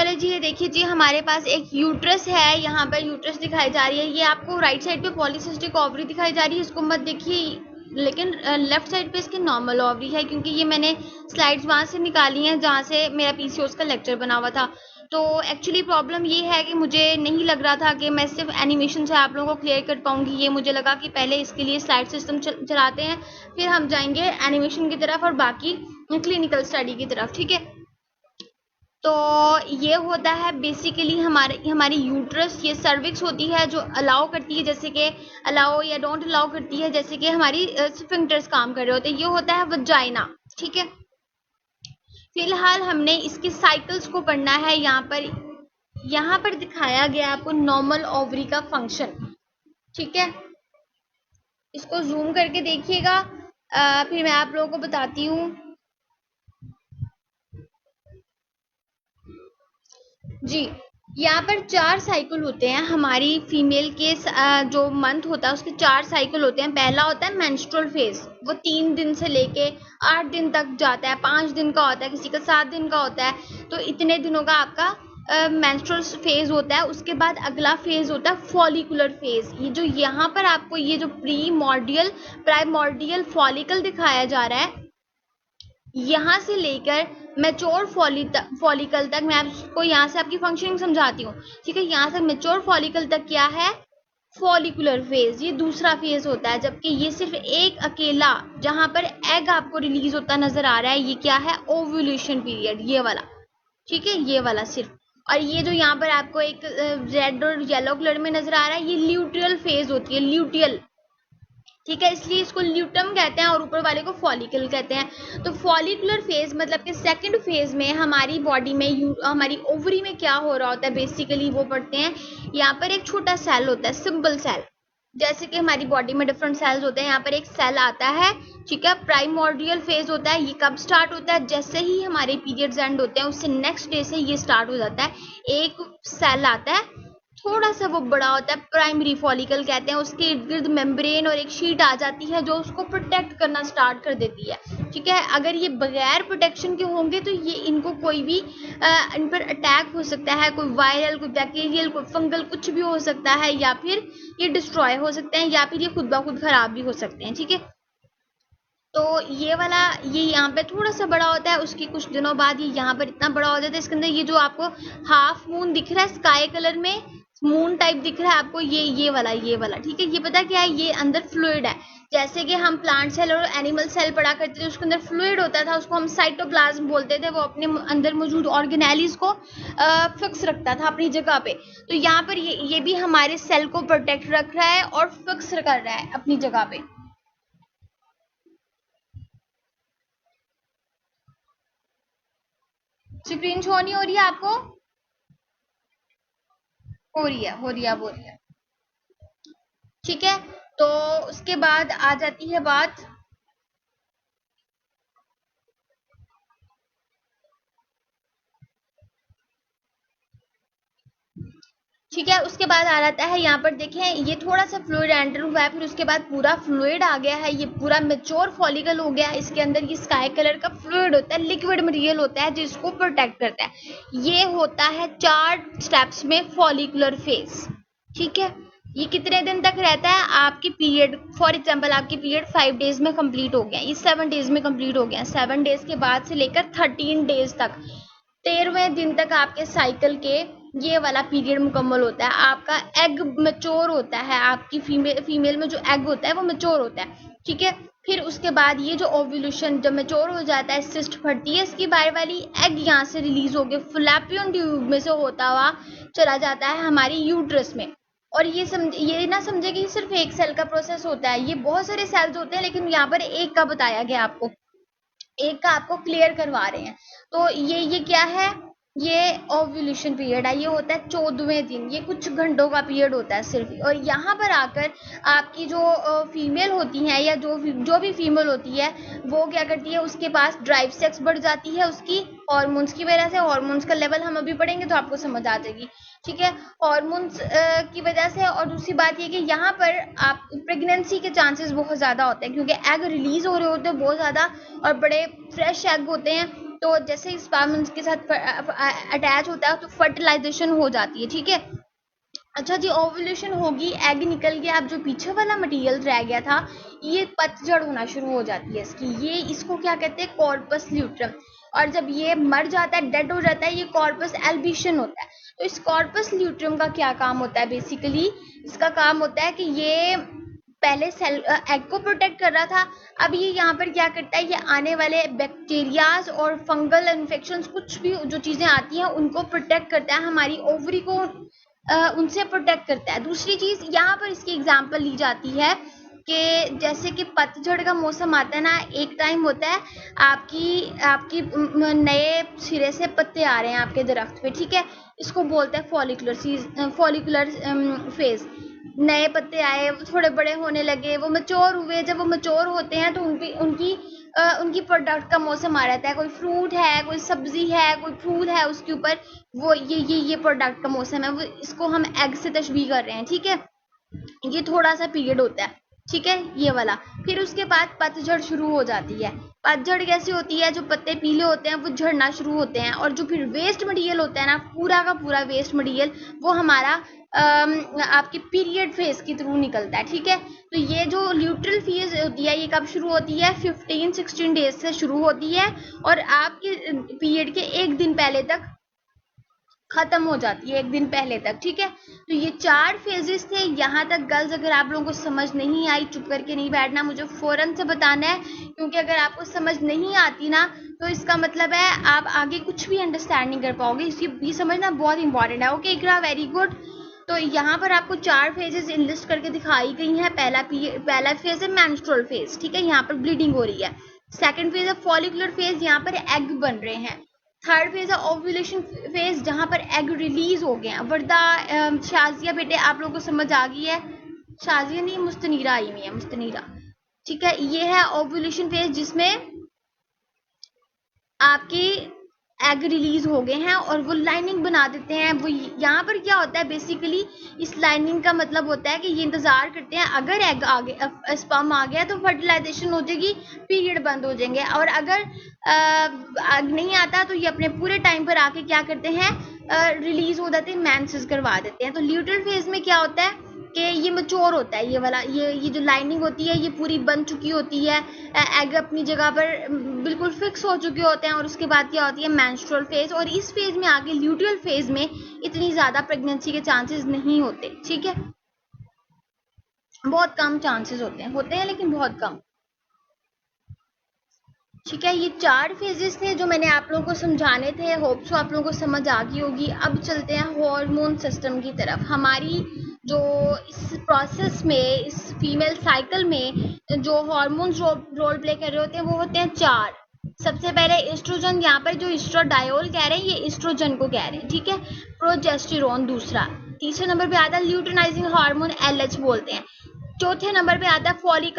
चले जी, ये देखिए जी, हमारे पास एक यूट्रस है, यहाँ पर यूट्रस दिखाई जा रही है। ये आपको राइट साइड पे पॉलीसिस्टिक ओवरी दिखाई जा रही है, इसको मत देखिए, लेकिन लेफ्ट साइड पे इसकी नॉर्मल ओवरी है, क्योंकि ये मैंने स्लाइड्स वहाँ से निकाली हैं जहाँ से मेरा पीसीओएस का लेक्चर बना हुआ था। तो एक्चुअली प्रॉब्लम ये है कि मुझे नहीं लग रहा था कि मैं सिर्फ एनिमेशन से आप लोगों को क्लियर कर पाऊंगी। ये मुझे लगा कि पहले इसके लिए स्लाइड सिस्टम चलाते हैं, फिर हम जाएंगे एनिमेशन की तरफ और बाकी क्लिनिकल स्टडी की तरफ, ठीक है। तो ये होता है बेसिकली हमारी यूट्रस, ये सर्विक्स होती है जो अलाउ करती है, जैसे कि अलाउ या डोंट अलाउ करती है, जैसे कि हमारी स्फिंक्टर्स काम कर रहे होते हैं। ये होता है वजाइना, ठीक है। फिलहाल हमने इसके साइकिल्स को पढ़ना है। यहाँ पर दिखाया गया आपको नॉर्मल ओवरी का फंक्शन, ठीक है। इसको जूम करके देखिएगा, फिर मैं आप लोगों को बताती हूँ। जी, यहाँ पर 4 साइकिल होते हैं हमारी फीमेल के, जो मंथ होता है उसके 4 साइकिल होते हैं। पहला होता है मेंस्ट्रुअल फेज, वो 3 दिन से लेके 8 दिन तक जाता है, 5 दिन का होता है, किसी का 7 दिन का होता है। तो इतने दिनों का आपका मेंस्ट्रुअल फेज होता है। उसके बाद अगला फेज होता है फॉलिकुलर फेज। ये जो यहाँ पर आपको ये जो प्राइमोर्डियल फॉलिकल दिखाया जा रहा है, यहाँ से लेकर मैच्योर फॉलिकल तक, मैं आपको यहाँ से आपकी फंक्शनिंग समझाती हूँ, ठीक है। यहाँ से मैच्योर फॉलिकल तक क्या है, फॉलिकुलर फेज, ये दूसरा फेज होता है। जबकि ये सिर्फ एक अकेला जहां पर एग आपको रिलीज होता नजर आ रहा है, ये क्या है, ओव्यूलेशन पीरियड, ये वाला, ठीक है, ये वाला सिर्फ। और ये जो यहाँ पर आपको एक रेड और येलो कलर में नजर आ रहा है, ये ल्यूटियल फेज होती है, ल्यूटियल, ठीक है, इसलिए इसको ल्यूटम कहते हैं और ऊपर वाले को फॉलिकल कहते हैं। तो फॉलिकुलर फेज मतलब कि सेकंड फेज में हमारी बॉडी में हमारी ओवरी में क्या हो रहा होता है, बेसिकली वो पढ़ते हैं। यहाँ पर एक छोटा सेल होता है, सिंपल सेल, जैसे कि हमारी बॉडी में डिफरेंट सेल्स होते हैं, यहाँ पर एक सेल आता है, ठीक है। प्राइमोर्डियल फेज होता है। ये कब स्टार्ट होता है, जैसे ही हमारे पीरियड्स एंड होते हैं उससे नेक्स्ट डे से ये स्टार्ट हो जाता है। एक सेल आता है, थोड़ा सा वो बड़ा होता है, प्राइमरी फॉलिकल कहते हैं। उसके इर्द गिर्द मेम्ब्रेन और एक शीट आ जाती है जो उसको प्रोटेक्ट करना स्टार्ट कर देती है, ठीक है। अगर ये बगैर प्रोटेक्शन के होंगे तो ये इनको कोई भी इन पर अटैक हो सकता है, कोई वायरल, कोई बैक्टीरियल, कोई फंगल, कुछ भी हो सकता है, या फिर ये डिस्ट्रॉय हो सकते हैं, या फिर ये खुद ब खुद खराब भी हो सकते हैं, ठीक है। तो ये वाला, ये यहाँ पे थोड़ा सा बड़ा होता है, उसके कुछ दिनों बाद ये यहाँ पर इतना बड़ा हो जाता है। इसके अंदर ये जो आपको हाफ मून दिख रहा है स्काई कलर में, मून टाइप दिख रहा है आपको, ये वाला, ठीक है। ये पता क्या है, ये अंदर फ्लूइड है। जैसे कि हम प्लांट सेल और एनिमल सेल पढ़ा करते थे, उसके अंदर फ्लूइड होता था, उसको हम साइटोप्लाज्म बोलते थे। वो अपने अंदर मौजूद ऑर्गेनेलिज को फिक्स रखता था अपनी जगह पे। तो यहाँ पर ये भी हमारे सेल को प्रोटेक्ट रख रहा है और फिक्स कर रहा है अपनी जगह पे। स्क्रीन शो नहीं हो रही है आपको? हो रही है, ठीक है। तो उसके बाद आ जाती है बात, ठीक है। उसके बाद आ जाता है, यहाँ पर देखें, ये थोड़ा सा फ्लूइड एंटर हुआ है, फिर उसके बाद पूरा फ्लूइड आ गया है, ये पूरा मेच्योर फॉलिकल हो गया है। इसके अंदर ये स्काई कलर का फ्लूइड होता है, लिक्विड मटेरियल होता है जिसको प्रोटेक्ट करता है। ये होता है 4 स्टेप्स में फॉलिकुलर फेज, ठीक है। ये कितने दिन तक रहता है, आपकी पीरियड, फॉर एग्जाम्पल आपकी पीरियड 5 डेज में कंप्लीट हो गया, ये 7 डेज में कंप्लीट हो गया। 7 डेज के बाद से लेकर 13 डेज तक, 13वें दिन तक आपके साइकिल के ये वाला पीरियड मुकम्मल होता है। आपका एग मैच्योर होता है, आपकी फीमेल में जो एग होता है वो मैच्योर होता है, ठीक है। फिर उसके बाद ये जो ओव्यूलेशन जब मैच्योर हो जाता है, सिस्ट फटती है, इसकी बारी वाली एग यहाँ से रिलीज होकर फैलोपियन ट्यूब में से होता हुआ चला जाता है हमारी यूट्रस में। और ये ना समझे कि सिर्फ एक सेल का प्रोसेस होता है, ये बहुत सारे सेल्स होते हैं, लेकिन यहाँ पर एक का बताया गया आपको, एक का आपको क्लियर करवा रहे हैं। तो ये क्या है, ये ओव्यूलेशन पीरियड है, ये होता है 14वें दिन, ये कुछ घंटों का पीरियड होता है सिर्फ। और यहाँ पर आकर आपकी जो फीमेल होती है, या जो भी फीमेल होती है, वो क्या करती है, उसके पास ड्राइव सेक्स बढ़ जाती है उसकी हार्मोन्स की वजह से। हार्मोन्स का लेवल हम अभी पढ़ेंगे तो आपको समझ आ जाएगी, ठीक है, हार्मोन्स की वजह से। और दूसरी बात ये कि यहाँ पर आप प्रेगनेंसी के चांसेस बहुत ज़्यादा होते हैं, क्योंकि एग रिलीज हो रहे होते हैं बहुत ज़्यादा और बड़े फ्रेश एग होते हैं। तो जैसे स्पर्म उसके साथ अटैच होता है तो फर्टिलाइजेशन हो जाती है, ठीक है। अच्छा जी, ओव्यूलेशन होगी, एग निकल गया, अब जो पीछे वाला मटेरियल रह गया था ये पतझड़ होना शुरू हो जाती है इसकी, ये इसको क्या कहते हैं, कॉर्पस ल्यूट्रम। और जब ये मर जाता है, डेड हो जाता है, ये कॉर्पस एल्बिशन होता है। तो इस कॉर्पस ल्यूट्रम का क्या काम होता है, बेसिकली इसका काम होता है कि ये पहले सेल एग को प्रोटेक्ट कर रहा था, अब ये यहाँ पर क्या करता है, ये आने वाले बैक्टीरियाज और फंगल इन्फेक्शंस, कुछ भी जो चीज़ें आती हैं उनको प्रोटेक्ट करता है, हमारी ओवरी को उनसे प्रोटेक्ट करता है। दूसरी चीज़ यहाँ पर इसकी एग्जांपल ली जाती है कि जैसे कि पतझड़ का मौसम आता है ना, एक टाइम होता है आपकी नए सिरे से पत्ते आ रहे हैं आपके दरख्त पे, ठीक है, इसको बोलते हैं फॉलिकुलर फेज। नए पत्ते आए, वो थोड़े बड़े होने लगे, वो मैच्योर हुए, जब वो मैच्योर होते हैं तो उनकी प्रोडक्ट का मौसम आ रहता है, कोई फ्रूट है, कोई सब्जी है, कोई फूल है, उसके ऊपर वो ये प्रोडक्ट का मौसम है, वो इसको हम एग से तशबीह कर रहे हैं, ठीक है। ये थोड़ा सा पीरियड होता है, ठीक है, ये वाला। फिर उसके बाद पतझड़ शुरू हो जाती है। पतझड़ कैसे होती है, जो पत्ते पीले होते हैं वो झड़ना शुरू होते हैं, और जो फिर वेस्ट मटेरियल होता है ना, पूरा का पूरा वेस्ट मटेरियल, वो हमारा आपकी पीरियड फेज के थ्रू निकलता है, ठीक है। तो ये जो ल्यूट्रल फेज होती है ये कब शुरू होती है, 15-16 डेज से शुरू होती है, और आपके पीरियड के एक दिन पहले तक खत्म हो जाती है, एक दिन पहले तक, ठीक है। तो ये 4 फेजेस थे। यहाँ तक गर्ल्स अगर आप लोगों को समझ नहीं आई, चुप करके नहीं बैठना, मुझे फौरन से बताना है, क्योंकि अगर आपको समझ नहीं आती ना तो इसका मतलब है आप आगे कुछ भी अंडरस्टैंड नहीं कर पाओगे, ये समझना बहुत इंपॉर्टेंट है। ओके इकरा, वेरी गुड। तो यहाँ पर आपको 4 फेजेस लिस्ट करके दिखाई गई हैं। पहला फेज है मेंस्ट्रुअल फेज, ठीक है, यहाँ पर ब्लीडिंग हो रही है। सेकंड फेज है फॉलिकुलर फेज, यहाँ पर एग बन रहे हैं। थर्ड फेज है ओव्यूलेशन फेज, जहां पर एग रिलीज हो गए हैं। वर्दा शाजिया बेटे आप लोगों को समझ आ गई है, शाजिया नहीं मुस्तनीरा आई हुई है, मुस्तनीरा, ठीक है। ये है ओव्यूलेशन फेज जिसमें आपके एग रिलीज हो गए हैं और वो लाइनिंग बना देते हैं। वो यहाँ पर क्या होता है, बेसिकली इस लाइनिंग का मतलब होता है कि ये इंतजार करते हैं, अगर एग आ गया, स्पर्म आ गया तो फर्टिलाइजेशन हो जाएगी, पीरियड बंद हो जाएंगे, और अगर नहीं आता तो ये अपने पूरे टाइम पर आके क्या करते हैं, रिलीज हो जाते हैं, मेंसेस करवा देते हैं। तो ल्यूट्रल फेज में क्या होता है कि ये मैच्योर होता है, ये वाला ये जो लाइनिंग होती है ये पूरी बन चुकी होती है, एग अपनी जगह पर बिल्कुल फिक्स हो चुके होते हैं, और उसके बाद क्या होती है मेंस्ट्रुअल फेज। और इस फेज में आगे ल्यूट्रल फेज में इतनी ज्यादा प्रेगनेंसी के चांसेस नहीं होते, ठीक है, बहुत कम चांसेस होते हैं लेकिन बहुत कम, ठीक है। ये 4 फेजेस थे जो मैंने आप लोगों को समझाने थे, होप सो आप लोगों को समझ आ गई होगी। अब चलते हैं हार्मोन सिस्टम की तरफ। हमारी जो इस प्रोसेस में, इस फीमेल साइकिल में जो हार्मोन्स रोल प्ले कर रहे होते हैं वो होते हैं 4। सबसे पहले एस्ट्रोजन, यहाँ पर जो एस्ट्रोडायोल कह रहे हैं ये एस्ट्रोजन को कह रहे हैं, ठीक है। प्रोजेस्टेरोन दूसरा। तीसरे नंबर पे आता है ल्यूटेनाइजिंग हार्मोन, LH बोलते हैं। चौथे नंबर पे आता है फॉलिकल